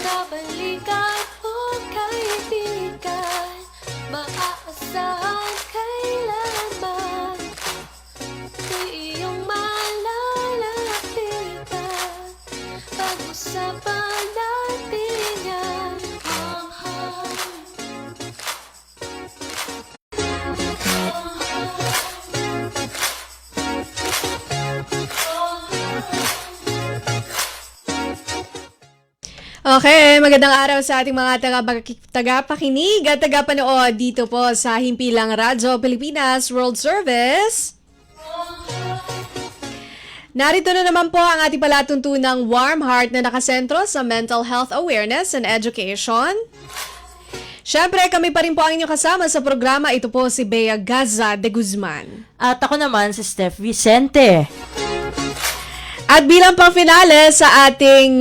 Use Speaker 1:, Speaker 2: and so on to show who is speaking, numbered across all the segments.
Speaker 1: Kabalikan o kaibigan, maaasahan kailanman, di iyong malalapitan. Pag-usapan natin yan.
Speaker 2: Okay, magandang araw sa ating mga tagapakinig at tagapanood dito po sa Himpilang Radyo Pilipinas World Service. Narito na naman po ang ating palatuntunang Warm Heart na nakasentro sa mental health awareness and education. Siyempre, kami pa rin po ang inyong kasama sa programa. Ito po si Bea Gaza de Guzman.
Speaker 3: At ako naman si Steph Vicente.
Speaker 2: At bilang pang-finale sa ating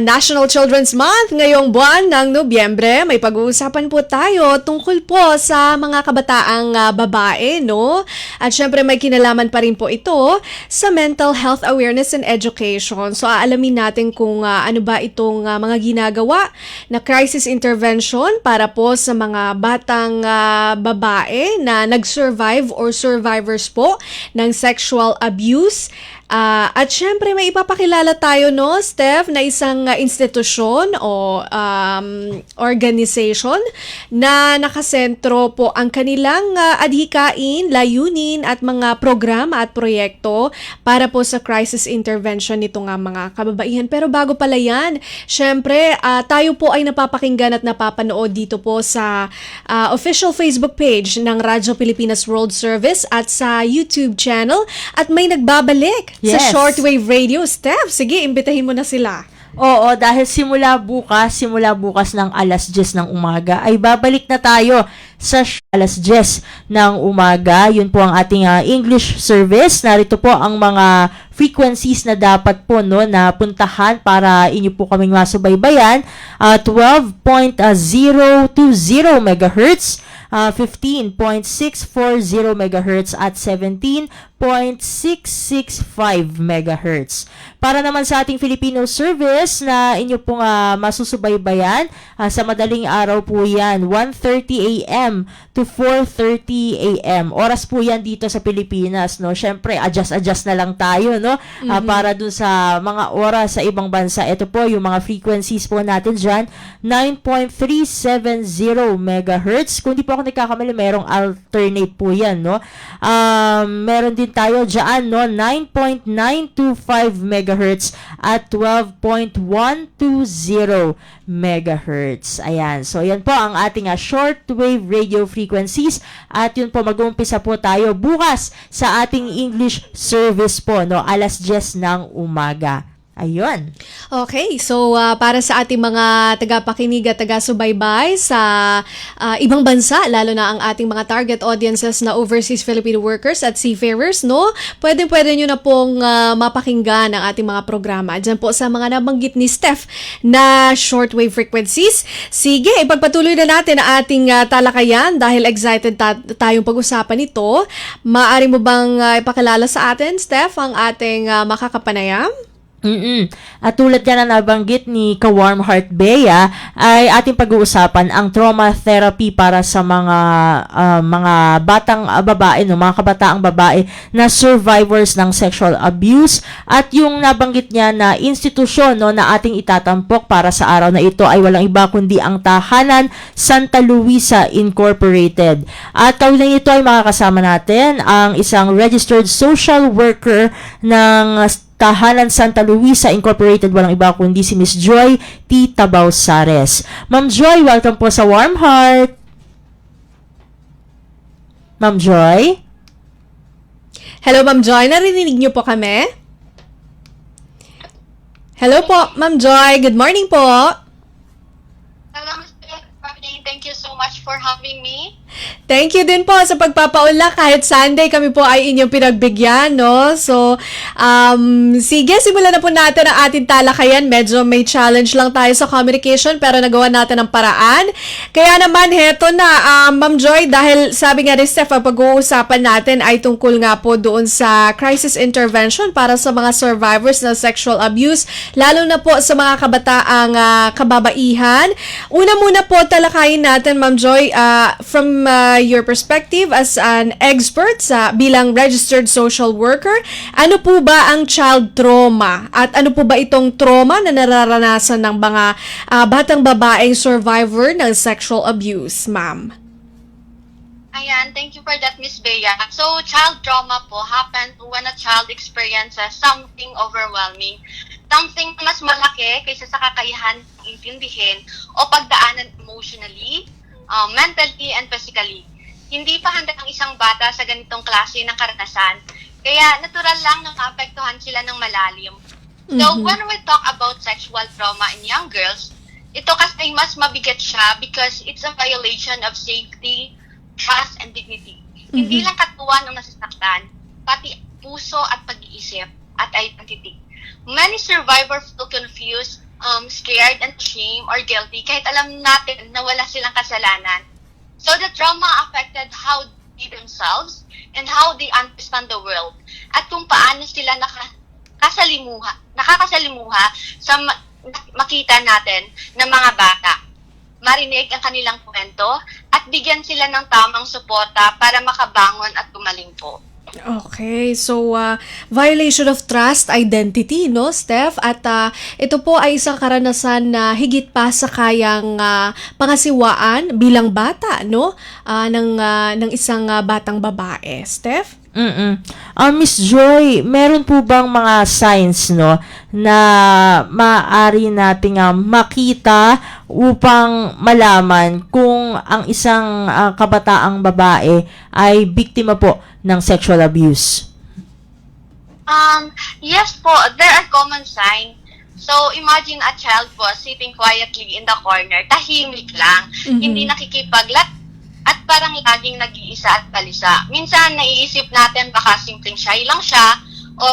Speaker 2: National Children's Month ngayong buwan ng Nobyembre, may pag-uusapan po tayo tungkol po sa mga kabataang babae, no? At syempre may kinalaman pa rin po ito sa mental health awareness and education. So aalamin natin kung ano ba itong mga ginagawa na crisis intervention para po sa mga batang babae na nag-survive or survivors po ng sexual abuse. At syempre may ipapakilala tayo, no, Steph, na isang institusyon o organization na nakasentro po ang kanilang adhikain, layunin at mga programa at proyekto para po sa crisis intervention nito nga mga kababaihan. Pero bago pala yan, syempre tayo po ay napapakinggan at napapanood dito po sa official Facebook page ng Radyo Pilipinas World Service at sa YouTube channel at may nagbabalik sa
Speaker 3: Yes.
Speaker 2: shortwave radio. Steph, sige, imbitahin mo na sila.
Speaker 3: Oo, dahil simula bukas ng alas 10 ng umaga, ay babalik na tayo sa alas 10 ng umaga. Yun po ang ating English service. Narito po ang mga frequencies na dapat po na puntahan para inyo po kaming masubaybayan. 12.020 MHz, 15.640 MHz at 17.665 MHz. Para naman sa ating Filipino service na inyo pong masusubaybayan, sa madaling araw po yan, 1:30 a.m. to 4:30 a.m. Oras po yan dito sa Pilipinas, no? Syempre, adjust na lang tayo, no? Para dun sa mga oras sa ibang bansa. Ito po yung mga frequencies po natin dyan, 9.370 MHz. Kung di po ako nagkakamali, merong alternate po yan, no? Meron din tayo dyan, no? 9.925 MHz at 12.120 MHz. Ayan. So, yan po ang ating shortwave radio frequencies. At yun po, mag-uumpisa po tayo bukas sa ating English service po, no? Alas 10 ng umaga. Ayun.
Speaker 2: Okay, so para sa ating mga tagapakinig at taga-subaybay sa ibang bansa, lalo na ang ating mga target audiences na overseas Filipino workers at seafarers, no? Pwede nyo na pong mapakinggan ang ating mga programa. Diyan po sa mga nabanggit ni Steph na shortwave frequencies. Sige, ipagpatuloy na natin ang ating talakayan dahil excited tayong pag-usapan ito. Maaari mo bang ipakilala sa atin, Steph, ang ating makakapanayam?
Speaker 3: At tulad yan na nabanggit ni Ka-Warm Heart Bea, ay ating pag-uusapan ang trauma therapy para sa mga batang babae, no, mga kabataang babae na survivors ng sexual abuse. At yung nabanggit niya na institusyon, no, na ating itatampok para sa araw na ito ay walang iba kundi ang Tahanan Santa Luisa Incorporated. At kaugnay nito ay makakasama natin ang isang registered social worker ng Tahanan Santa Luisa Incorporated, walang iba kundi si Miss Joy T. Tabausares. Ma'am Joy, welcome po sa Warm Heart. Ma'am Joy?
Speaker 2: Hello, Ma'am Joy. Narinig niyo po kami? Hello po, Ma'am Joy. Good morning po.
Speaker 4: Hello, Mr. Friday. Thank you so much for having me.
Speaker 2: Thank you din po sa pagpapaula. Kahit Sunday kami po ay inyong pinagbigyan, no? So, sige, simulan na po natin ang ating talakayan. Medyo may challenge lang tayo sa communication pero nagawa natin ang paraan. Kaya naman, heto na, Ma'am Joy, dahil sabi nga ni Steph, ang pag-uusapan natin ay tungkol nga po doon sa crisis intervention para sa mga survivors ng sexual abuse, lalo na po sa mga kabataang kababaihan. Una muna po talakayin natin, Ma'am Joy, from your perspective as an expert bilang registered social worker, ano po ba ang child trauma? At ano po ba itong trauma na nararanasan ng mga batang babaeng survivor ng sexual abuse, ma'am?
Speaker 4: Ayan, thank you for that, Miss Bea. So, child trauma po happens when a child experiences something overwhelming, something mas malaki kaysa sa kakayahan intindihin o pagdaanan emotionally, mentally, and physically. Hindi pa handa ang isang bata sa ganitong klase ng karanasan, kaya natural lang na maapektuhan sila ng malalim. So, when we talk about sexual trauma in young girls, ito kasi mas mabigat siya because it's a violation of safety, trust, and dignity. Hindi lang katawan ang nasasaktan, pati puso at pag-iisip at identity. Many survivors feel confused, scared, and ashamed or guilty kahit alam natin na wala silang kasalanan. So the trauma affected how they themselves and how they understand the world at kung paano sila nakakasalimuha sa makita natin ng mga bata, marinig ang kanilang kwento at bigyan sila ng tamang suporta para makabangon at gumaling po.
Speaker 2: Okay, so violation of trust, identity, no, Steph? At ito po ay isang karanasan na higit pa sa kayang pangasiwaan bilang bata, no? Ng isang batang babae. Steph?
Speaker 3: Miss Joy, meron po bang mga signs, no, na maaari nating makita upang malaman kung ang isang kabataang babae ay biktima po ng sexual abuse?
Speaker 4: Yes po, there are common signs. So, imagine a child po sitting quietly in the corner, tahimik lang, hindi nakikipaglat, at parang laging nag-iisa at balisa. Minsan, naiisip natin baka simpleng shy lang siya,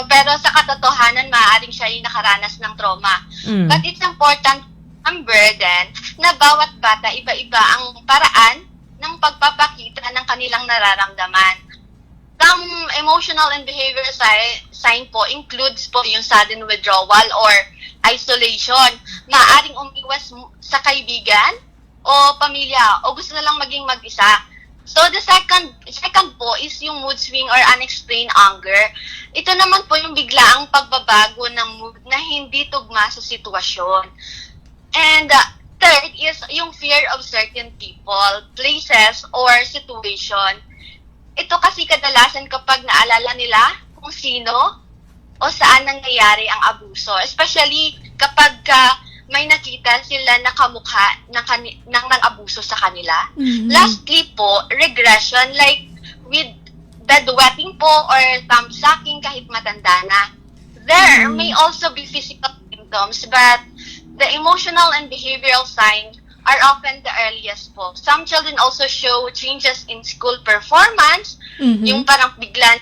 Speaker 4: pero sa katotohanan, maaaring siya ay nakaranas ng trauma. But it's important din na bawat bata, iba-iba ang paraan ng pagpapakita ng kanilang nararamdaman. Some emotional and behavioral sign po includes po yung sudden withdrawal or isolation. Maaaring umiwas sa kaibigan o pamilya o gusto na lang maging mag-isa. So the second po is yung mood swing or unexplained anger. Ito naman po yung biglaang pagbabago ng mood na hindi tugma sa sitwasyon. And third is yung fear of certain people, places, or situation. Ito kasi kadalasan kapag naalala nila kung sino o saan nangyayari ang abuso. Especially kapag may nakita sila na kamukha ng abuso sa kanila. Lastly po, regression like with bedwetting po or thumb sucking kahit matanda na. There may also be physical symptoms but the emotional and behavioral signs are often the earliest po. Some children also show changes in school performance, yung parang biglang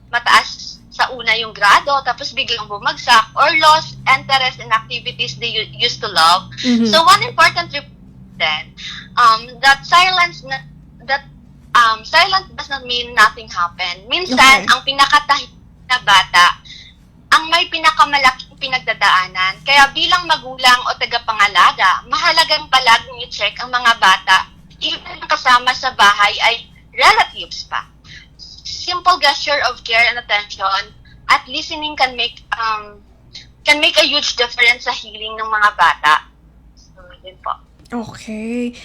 Speaker 4: mataas sa una yung grado, tapos biglang bumagsak, or lost interest in activities they used to love. So one important then, that silence does not mean nothing happened. Minsan, ang pinakatahimik na bata, ang may pinakamalaking pinagdadaanan. Kaya bilang magulang o tagapangalaga, mahalagang palaging i-check ang mga bata, even ang kasama sa bahay ay relatives pa. Simple gesture of care and attention at listening can make a huge difference sa healing ng mga bata. So, yun po.
Speaker 2: Okay.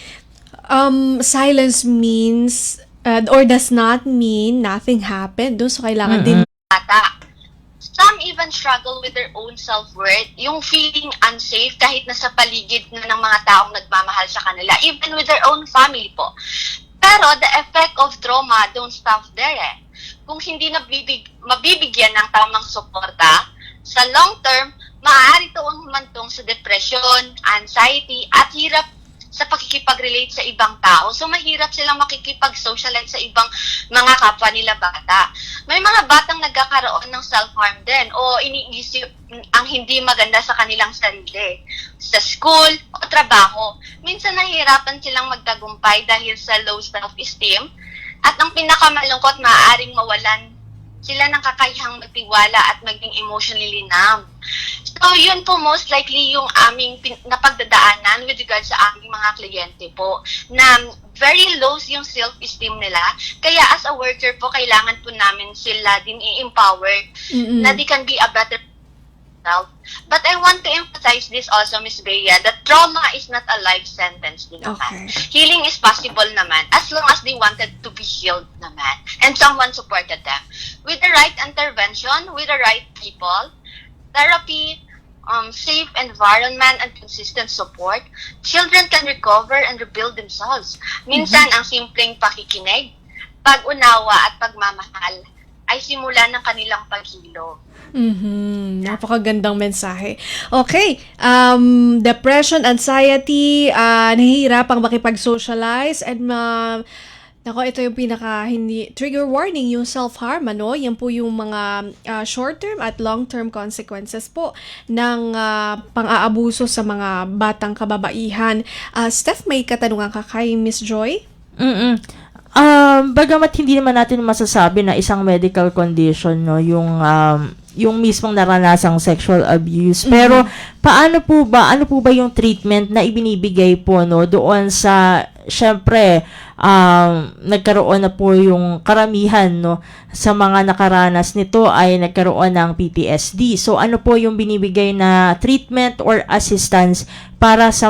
Speaker 2: Silence means or does not mean nothing happened. So, kailangan din
Speaker 4: Bata. Some even struggle with their own self-worth, yung feeling unsafe kahit nasa paligid na ng mga taong nagmamahal sa kanila, even with their own family po. Pero the effect of trauma don't stop there. Kung hindi mabibigyan ng tamang suporta, sa long term, maaari ito ang humantong sa depression, anxiety, at hirap sa pakikipag-relate sa ibang tao. So, mahirap silang makikipag-socialize sa ibang mga kapwa nila bata. May mga batang nagkakaroon ng self-harm din o iniisip ang hindi maganda sa kanilang sarili, sa school o trabaho. Minsan nahihirapan silang magtagumpay dahil sa low self-esteem at ang pinakamalungkot, maaaring mawalan sila ng kakayahang magtiwala at maging emotionally numb. So, yun po most likely yung aming napagdadaanan with regards sa aming mga kliyente po, na very low yung self-esteem nila. Kaya as a worker po, kailangan po namin sila din i-empower na they can be a better self. But I want to emphasize this also, Miss Bea, that trauma is not a life sentence din naman.
Speaker 2: Okay.
Speaker 4: Healing is possible naman as long as they wanted to be healed naman and someone supported them. With the right intervention, with the right people, therapy, safe environment, and consistent support, children can recover and rebuild themselves. Minsan, ang simpleng pakikinig, pag-unawa at pagmamahal ay simula ng kanilang paghilom.
Speaker 2: Napakagandang mensahe. Okay, depression, anxiety, nahihirapang makipag-socialize, and nako, ito yung hindi trigger warning, yung self-harm, ano? Yan po yung mga short-term at long-term consequences po ng pang-aabuso sa mga batang kababaihan. Steph, may katanungan ka kay Miss Joy?
Speaker 3: Bagamat hindi naman natin masasabi na isang medical condition, no, yung mismong naranasang sexual abuse. Pero ano po ba yung treatment na ibinibigay po, no, doon sa, syempre, nagkaroon na po yung karamihan, no, sa mga nakaranas nito ay nagkaroon ng PTSD. So, ano po yung binibigay na treatment or assistance para sa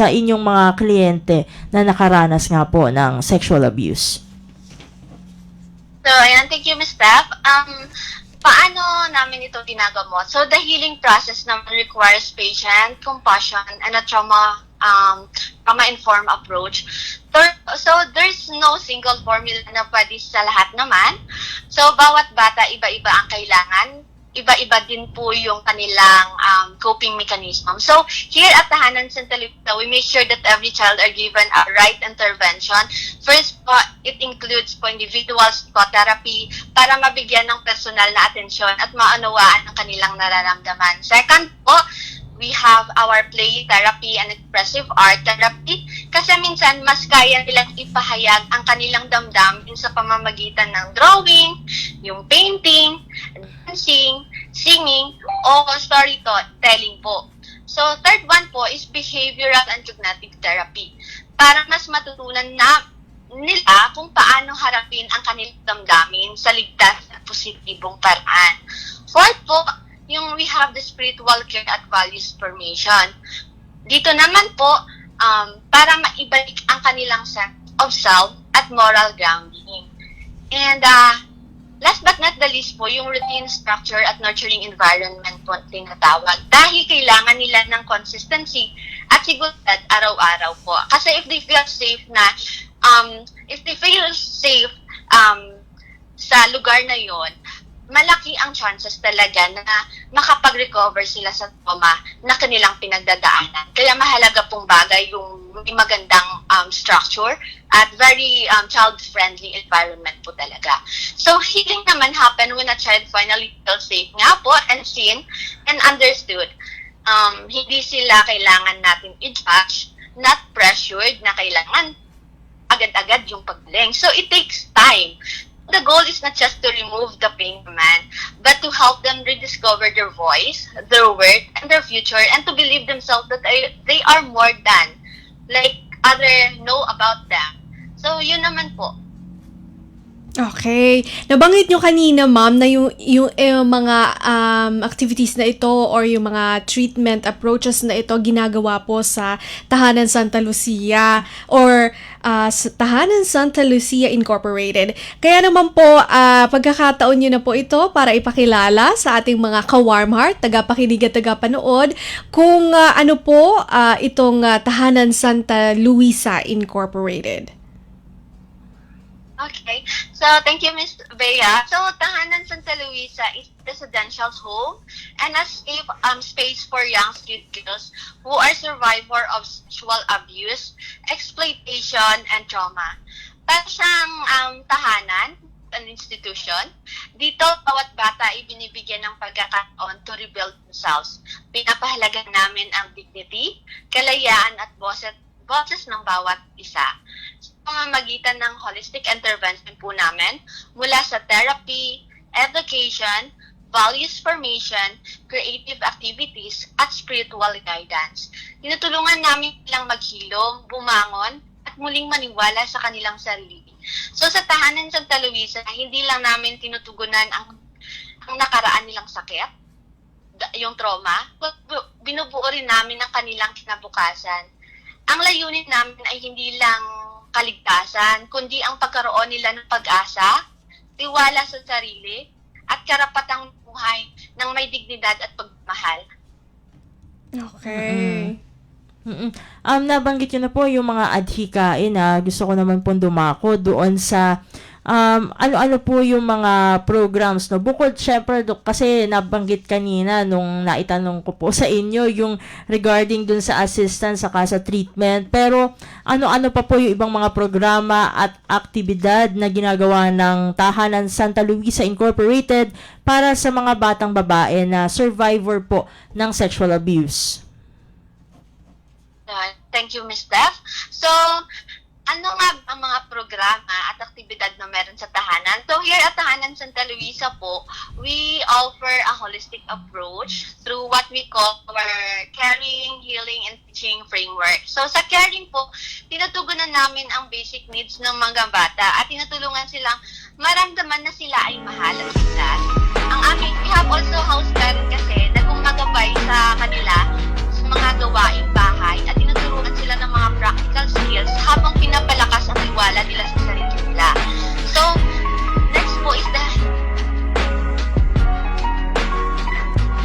Speaker 3: inyong mga kliyente na nakaranas nga po ng sexual abuse?
Speaker 4: So, ayan, thank you, Ms. Steph. Paano namin ito ginagamot? So, the healing process naman requires patient, compassion, and a trauma-informed approach. So, there's no single formula na pwede sa lahat naman. So, bawat bata, iba-iba ang kailangan. Iba-iba din po yung kanilang coping mechanism. So, here at Tahanan Santa Lucia, we make sure that every child are given a right intervention. First po, it includes po individual psychotherapy para mabigyan ng personal na atensyon at maunawaan ang kanilang nararamdaman. Second po, we have our play therapy and expressive art therapy kasi minsan mas kaya nilang ipahayag ang kanilang damdamin sa pamamagitan ng drawing, yung painting, dancing, singing, o storytelling po. So, third one po is behavioral and cognitive therapy para mas matutunan na nila kung paano harapin ang kanilang damdamin sa ligtas at positibong paraan. Fourth po, yung we have the spiritual care at values formation. Dito naman po, para maibalik ang kanilang sense of self at moral grounding. And last but not the least po, yung routine structure at nurturing environment po tinatawag. Dahil kailangan nila ng consistency at seguridad araw-araw po. Kasi if they feel safe sa lugar na yon, malaki ang chances talaga na makapag-recover sila sa trauma na kanilang pinagdadaanan. Kaya mahalaga pong bagay yung magandang structure at very child-friendly environment po talaga. So, healing naman happen when a child finally feels safe nga po and seen and understood. Hindi sila kailangan natin i-judge, not pressured na kailangan agad-agad yung paggaling. So, it takes time. The goal is not just to remove the pain man, but to help them rediscover their voice, their worth, and their future, and to believe themselves that they are more than like others know about them. So, yun naman po.
Speaker 2: Okay. Nabanggit nyo kanina, ma'am, na yung mga activities na ito or yung mga treatment approaches na ito ginagawa po sa Tahanan Santa Lucia or sa Tahanan Santa Lucia Incorporated. Kaya naman po, pagkakataon nyo na po ito para ipakilala sa ating mga ka-warm heart, tagapakinig at tagapanood, kung ano po itong Tahanan Santa Luisa Incorporated.
Speaker 4: Okay. So, thank you, Miss Bea. So, Tahanan Santa Luisa is a residential home and a safe space for young street girls who are survivor of sexual abuse, exploitation, and trauma. Para siyang tahanan, an institution, dito bawat bata ay binibigyan ng pagkakataon to rebuild themselves. Pinapahalagan namin ang dignity, kalayaan at boses ng bawat isa. Sa pamamagitan ng holistic intervention po namin, mula sa therapy, education, values formation, creative activities, at spiritual guidance. Tinutulungan namin silang maghilom, bumangon, at muling maniwala sa kanilang sarili. So sa Tahanan Santa Luisa, hindi lang namin tinutugunan ang nakaraan nilang sakit, yung trauma, binubuo rin namin ang kanilang kinabukasan. Ang layunin namin ay hindi lang kaligtasan, kundi ang pagkaroon nila ng pag-asa, tiwala sa sarili, at karapatang buhay ng may dignidad at pagmamahal.
Speaker 2: Okay.
Speaker 3: Nabanggit nyo na po yung mga adhikain na gusto ko naman pong dumako doon sa ano-ano po yung mga programs, no? Bukod, syempre, kasi nabanggit kanina nung naitanong ko po sa inyo yung regarding dun sa assistance saka sa treatment. Pero, ano-ano pa po yung ibang mga programa at aktibidad na ginagawa ng Tahanan Santa Luisa Incorporated para sa mga batang babae na survivor po ng sexual abuse?
Speaker 4: Thank you, Ms. Beth. So, ano nga ang mga programa at aktibidad na meron sa tahanan? So here at Tahanan Santa Luisa po, we offer a holistic approach through what we call our caring, healing, and teaching framework. So sa caring po, tinutugunan namin ang basic needs ng mga bata at tinutulungan silang maramdaman na sila ay mahal at ligtas. We have also house parent kasi na gumagabay sa kanila sa mga gawaing bahay at tinuturuan sila ng mga practical skills habang pinapalakas ang tiwala nila sa sarili nila. So, next po is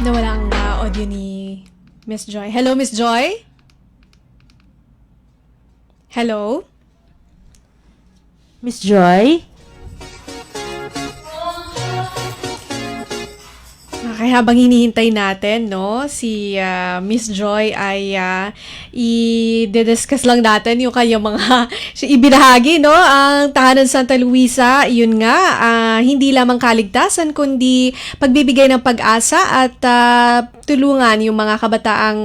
Speaker 2: Nawala ang audio ni Miss Joy. Hello, Miss Joy? Hello?
Speaker 3: Miss Joy?
Speaker 2: Okay, habang hinihintay natin, no, si Miss Joy ay i-discuss lang natin yung kanyang mga ibinahagi, no, ang Tahanan Santa Luisa, yun nga, hindi lamang kaligtasan, kundi pagbibigay ng pag-asa at tulungan yung mga kabataang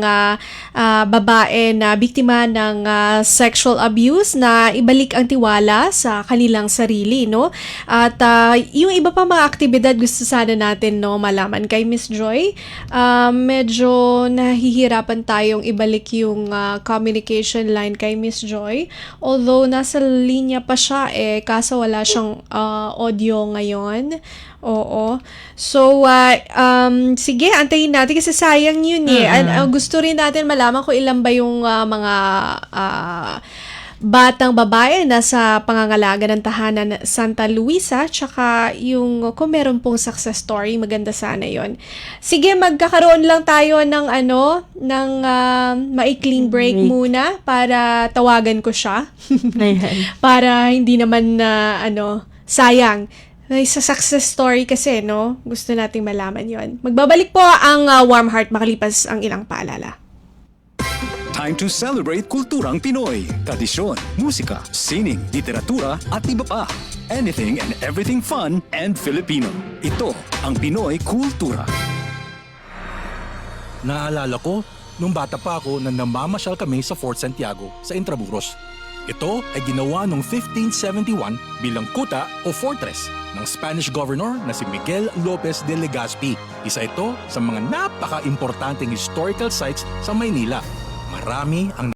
Speaker 2: babae na biktima ng sexual abuse na ibalik ang tiwala sa kanilang sarili, no? At yung iba pa mga aktibidad gusto sana natin, no, malaman kay Miss Joy. Medyo nahihirapan tayong ibalik yung communication line kay Miss Joy. Although nasa linya pa siya, kaso wala siyang audio ngayon. Oo. So, sige, antayin natin kasi sayang yun eh. Gusto rin natin malaman kung ilan ba yung mga batang babae na sa pangangalaga ng Tahanan Santa Luisa, tsaka yung kung meron pong success story, maganda sana yon. Sige, magkakaroon lang tayo ng maikling break muna para tawagan ko siya. Para hindi naman sayang. Sa success story kasi, no? Gusto nating malaman yon. Magbabalik po ang Warm Heart makalipas ang ilang paalala.
Speaker 5: Time to celebrate kulturang Pinoy. Tradisyon, musika, sining, literatura at iba pa. Anything and everything fun and Filipino. Ito ang Pinoy Kultura.
Speaker 6: Naalala ko, nung bata pa ako na namamasyal kami sa Fort Santiago sa Intramuros. Ito ay ginawa noong 1571 bilang kuta o fortress ng Spanish governor na si Miguel Lopez de Legazpi. Isa ito sa mga napaka-importanteng historical sites sa Maynila. Marami ang